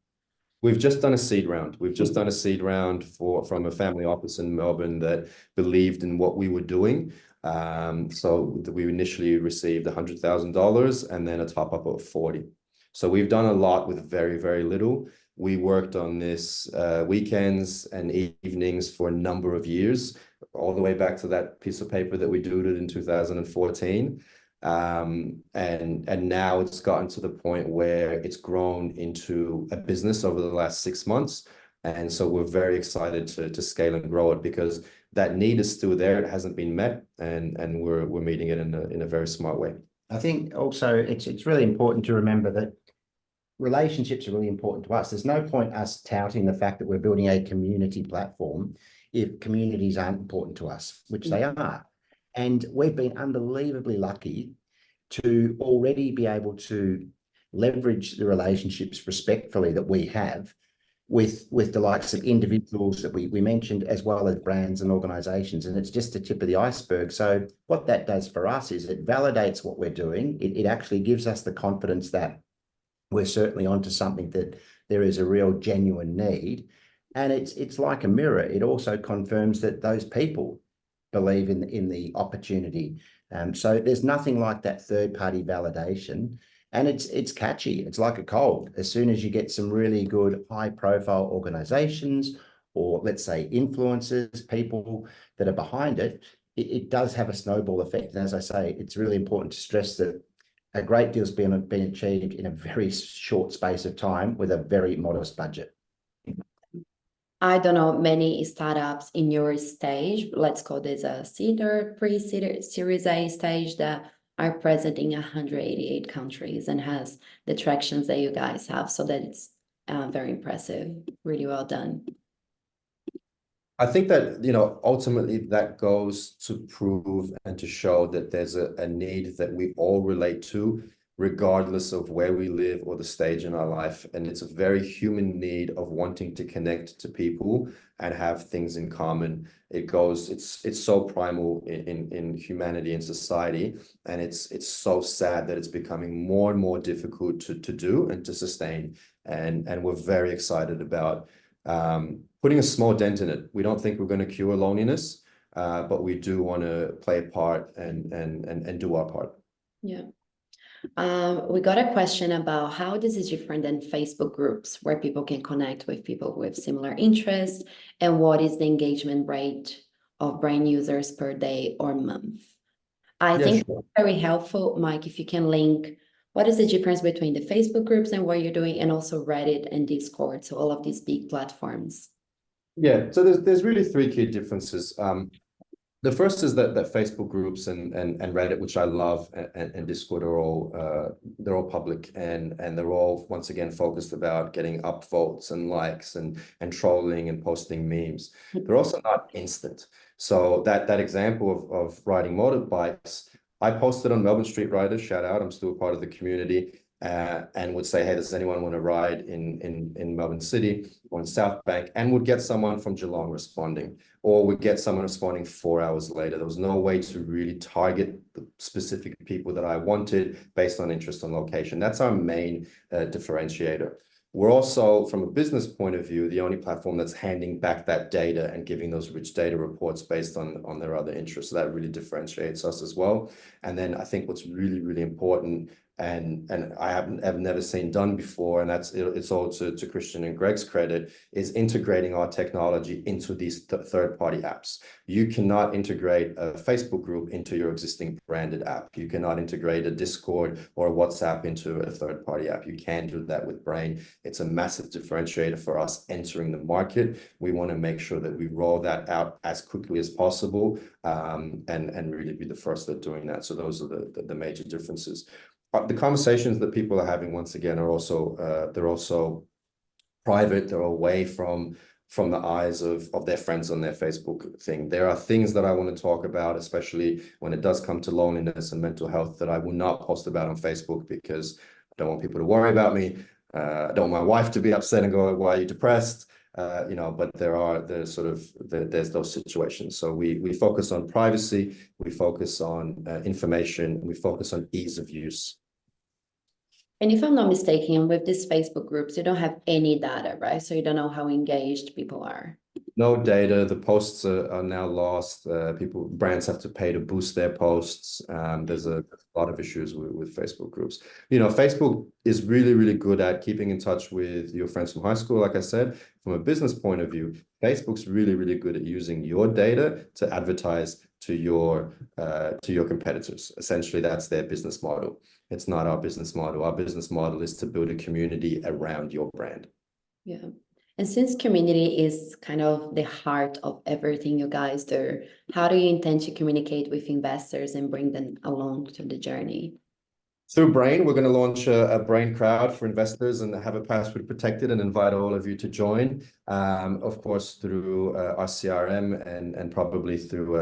We've just done a seed round. We've just done a seed round from a family office in Melbourne that believed in what we were doing. So we initially received $100,000 and then a top up of 40. So we've done a lot with very, very little. We worked on this weekends and evenings for a number of years, all the way back to that piece of paper that we doodled in 2014. And now it's gotten to the point where it's grown into a business over the last 6 months. And so we're very excited to scale and grow it, because that need is still there. It hasn't been met, and we're meeting it in a very smart way. I think also it's really important to remember that relationships are really important to us. There's no point us touting the fact that we're building a community platform if communities aren't important to us, which they are. And we've been unbelievably lucky to already be able to leverage the relationships respectfully that we have with the likes of individuals that we mentioned, as well as brands and organizations. And it's just the tip of the iceberg. So what that does for us is it validates what we're doing. It actually gives us the confidence that we're certainly onto something, that there is a real genuine need. And it's like a mirror. It also confirms that those people believe in the opportunity. So there's nothing like that third-party validation. And it's catchy. It's like a cold. As soon as you get some really good high-profile organizations, or let's say influencers, people that are behind it, it does have a snowball effect. And as I say, it's really important to stress that a great deal's been achieved in a very short space of time with a very modest budget. I don't know many startups in your stage, let's call this a seed or pre-seed Series A stage, that are present in 188 countries and has the tractions that you guys have. So that it's very impressive, really well done. I think that, you know, ultimately that goes to prove and to show that there's a need that we all relate to, regardless of where we live or the stage in our life. And it's a very human need of wanting to connect to people and have things in common. It's so primal in humanity and society. And it's so sad that it's becoming more and more difficult to do and to sustain. And we're very excited about putting a small dent in it. We don't think we're going to cure loneliness, but we do want to play a part and do our part. Yeah. We got a question about how this is different than Facebook groups where people can connect with people with similar interests, and what is the engagement rate of Brane users per day or month. I think sure. it's very helpful, Mike, if you can link what is the difference between the Facebook groups and what you're doing, and also Reddit and Discord, so all of these big platforms. Yeah, so there's really three key differences. The first is that Facebook groups and Reddit, which I love, and Discord are all they're all public, and they're all once again focused about getting upvotes and likes and trolling and posting memes. They're also not instant. So that example of riding motorbikes, I posted on Melbourne Street Riders, shout out, I'm still a part of the community, and would say, hey, does anyone want to ride in Melbourne City or in South Bank? And would get someone from Geelong responding, or would get someone responding 4 hours later. There was no way to really target the specific people that I wanted based on interest and location. That's our main differentiator. We're also, from a business point of view, the only platform that's handing back that data and giving those rich data reports based on their other interests. So that really differentiates us as well. And then I think what's really, really important, and I have never seen done before, and it's all to Christian and Greg's credit, is integrating our technology into these third-party apps. You cannot integrate a Facebook group into your existing branded app. You cannot integrate a Discord or a WhatsApp into a third-party app. You can do that with Brane. It's a massive differentiator for us entering the market. We want to make sure that we roll that out as quickly as possible, and really be the first at doing that. So those are the major differences. The conversations that people are having, once again, are also they're also private. They're away from the eyes of their friends on their Facebook thing. There are things that I want to talk about, especially when it does come to loneliness and mental health, that I will not post about on Facebook, because I don't want people to worry about me. I don't want my wife to be upset and go, why are you depressed? You know, but there's those situations. So we focus on privacy, we focus on information, we focus on ease of use. And if I'm not mistaken, with these Facebook groups, you don't have any data, right? So you don't know how engaged people are. No data. The posts are now lost. Brands have to pay to boost their posts. There's a lot of issues with Facebook groups. You know, Facebook is really, really good at keeping in touch with your friends from high school. Like I said, from a business point of view, Facebook's really, really good at using your data to advertise to your competitors. Essentially, that's their business model. It's not our business model. Our business model is to build a community around your brand. Yeah. And since community is kind of the heart of everything you guys do, how do you intend to communicate with investors and bring them along to the journey? Through Brane, we're going to launch a Brane crowd for investors and have a password protected, and invite all of you to join. Of course, through our CRM and probably through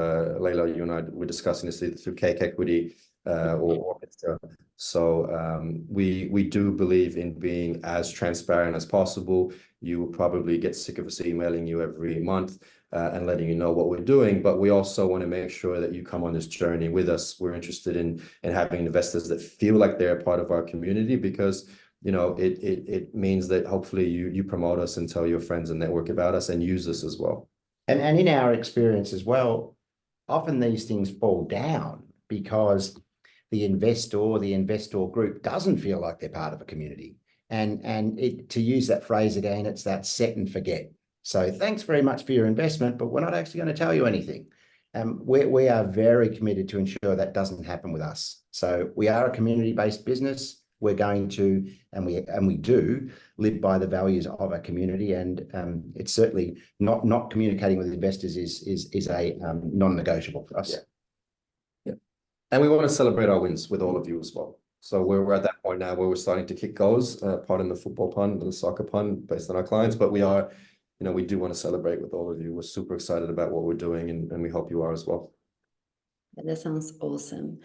Layla, you and I were discussing this, either through Cake Equity or Orchestra. So we do believe in being as transparent as possible. You will probably get sick of us emailing you every month and letting you know what we're doing, but we also want to make sure that you come on this journey with us. We're interested in having investors that feel like they're a part of our community, because you know it means that hopefully you promote us and tell your friends and network about us and use us as well. And in our experience as well, often these things fall down because the investor group doesn't feel like they're part of a community. And to use that phrase again, it's that set and forget. So thanks very much for your investment, but we're not actually going to tell you anything. We are very committed to ensure that doesn't happen with us. So we are a community-based business. We're going to, and we do live by the values of a community, and it's certainly not communicating with investors is a non-negotiable for us. Yeah. Yeah. And we want to celebrate our wins with all of you as well. So we're at that point now where we're starting to kick goals, pardon the football pun, the soccer pun based on our clients, but we are, you know, we do want to celebrate with all of you. We're super excited about what we're doing, and we hope you are as well. That sounds awesome.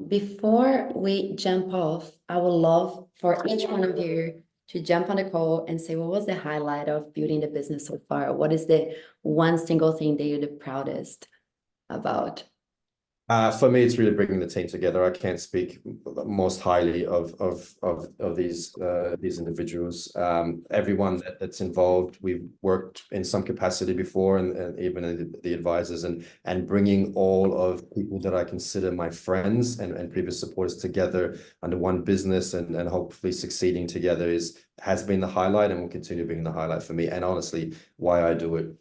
Before we jump off, I would love for each one of you to jump on the call and say, what was the highlight of building the business so far? What is the one single thing that you're the proudest about? For me, it's really bringing the team together. I can't speak most highly of these individuals. Everyone that's involved, we've worked in some capacity before, and even the advisors, and bringing all of people that I consider my friends and previous supporters together under one business and hopefully succeeding together has been the highlight, and will continue being the highlight for me. And honestly, why I do it.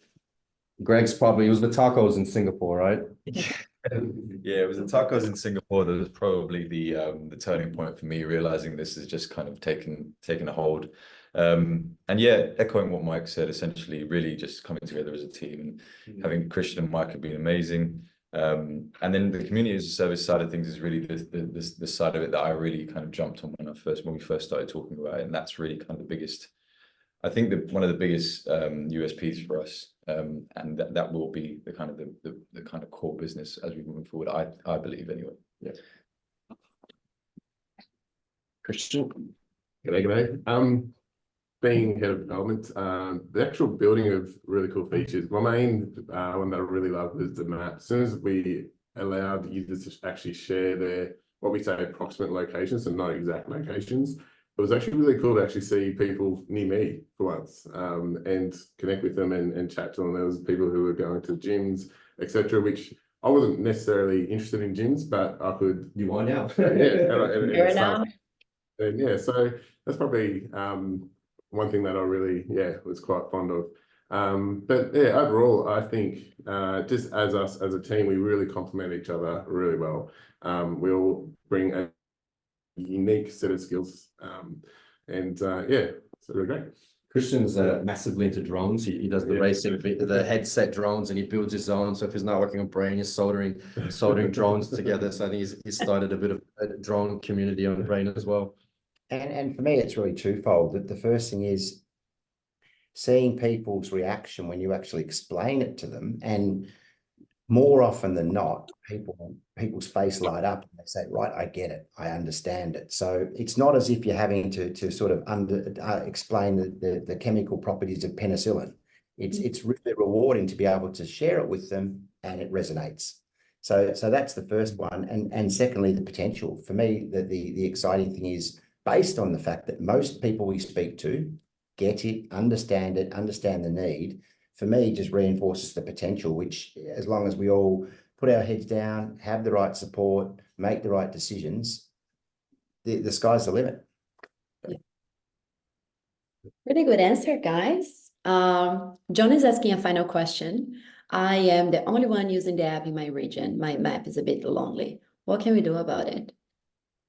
Greg's probably, it was the tacos in Singapore, right? Yeah, it was the tacos in Singapore that was probably the turning point for me, realizing this is just kind of taken a hold. And yeah, echoing what Mike said, essentially really just coming together as a team, and having Christian and Mike have been amazing. And then the community as a service side of things is really the side of it that I really kind of jumped on when we first started talking about it. And that's really kind of the biggest, I think that one of the biggest USPs for us, and that will be the kind of core business as we move forward. I believe anyway. Yeah. Christian. G'day. Being head of development, the actual building of really cool features. My main one that I really love was the map. As soon as we allowed users to actually share their, what we say, approximate locations and not exact locations, it was actually really cool to actually see people near me for once, and connect with them and chat to them. There was people who were going to gyms, etc., which I wasn't necessarily interested in gyms, but I could. You are now. Fair enough. And yeah, so that's probably one thing that I really was quite fond of. But yeah, overall, I think just as us as a team, we really complement each other really well. We all bring a unique set of skills, and yeah, it's really great. Christian's massively into drones. He does the racing, the headset drones, and he builds his own. So if he's not working on Brane, he's soldering drones together. So I think he's started a bit of a drone community on Brane as well. And for me, it's really twofold. That the first thing is seeing people's reaction when you actually explain it to them, and more often than not, people's face light up and they say, right, I get it, I understand it. So it's not as if you're having to sort of explain the chemical properties of penicillin. It's really rewarding to be able to share it with them, and it resonates. So that's the first one. And secondly, the potential. For me, the exciting thing is based on the fact that most people we speak to get it, understand the need. For me, just reinforces the potential, which as long as we all put our heads down, have the right support, make the right decisions, the sky's the limit. Pretty good answer, guys. John is asking a final question. I am the only one using the app in my region. My map is a bit lonely. What can we do about it?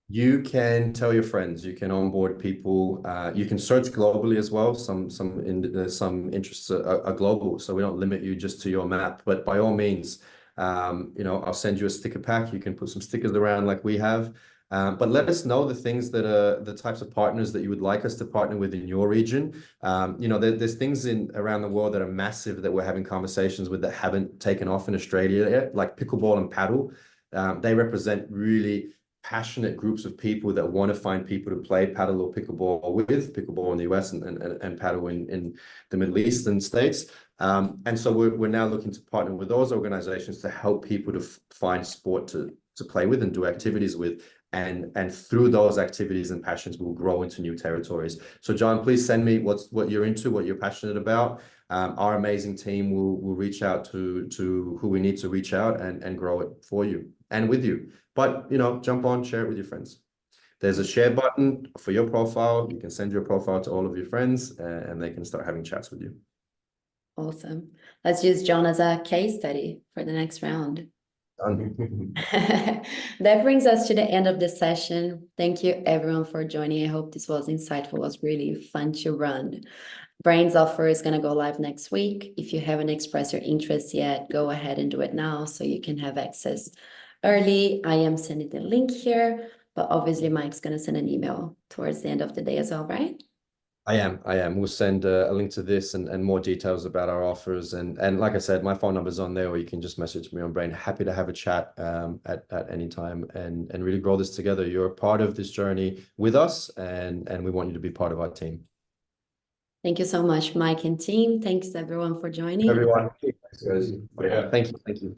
You can tell your friends. You can onboard people. You can search globally as well. Some interests are global, so we don't limit you just to your map. But by all means, I'll send you a sticker pack. You can put some stickers around like we have. But let us know the things that are the types of partners that you would like us to partner with in your region. There's things around the world that are massive that we're having conversations with that haven't taken off in Australia yet, like pickleball and paddle. They represent really passionate groups of people that want to find people to play paddle or pickleball with, pickleball in the US and paddle in the Middle Eastern states. And so we're now looking to partner with those organizations to help people to find sport to play with and do activities with. And through those activities and passions, we'll grow into new territories. So John, please send me what you're into, what you're passionate about. Our amazing team will reach out to who we need to reach out and grow it for you and with you. But, jump on, share it with your friends. There's a share button for your profile. You can send your profile to all of your friends and they can start having chats with you. Awesome. Let's use John as a case study for the next round. That brings us to the end of the session. Thank you everyone for joining. I hope this was insightful. It was really fun to run. Brane's offer is going to go live next week. If you haven't expressed your interest yet, go ahead and do it now so you can have access early. I am sending the link here, but obviously Mike's going to send an email towards the end of the day as well, right? I am. We'll send a link to this and more details about our offers. And like I said, my phone number's on there, or you can just message me on Brane. Happy to have a chat at any time and really grow this together. You're a part of this journey with us, and we want you to be part of our team. Thank you so much, Mike and team. Thanks everyone for joining. Everyone. Thanks, guys. Thank you.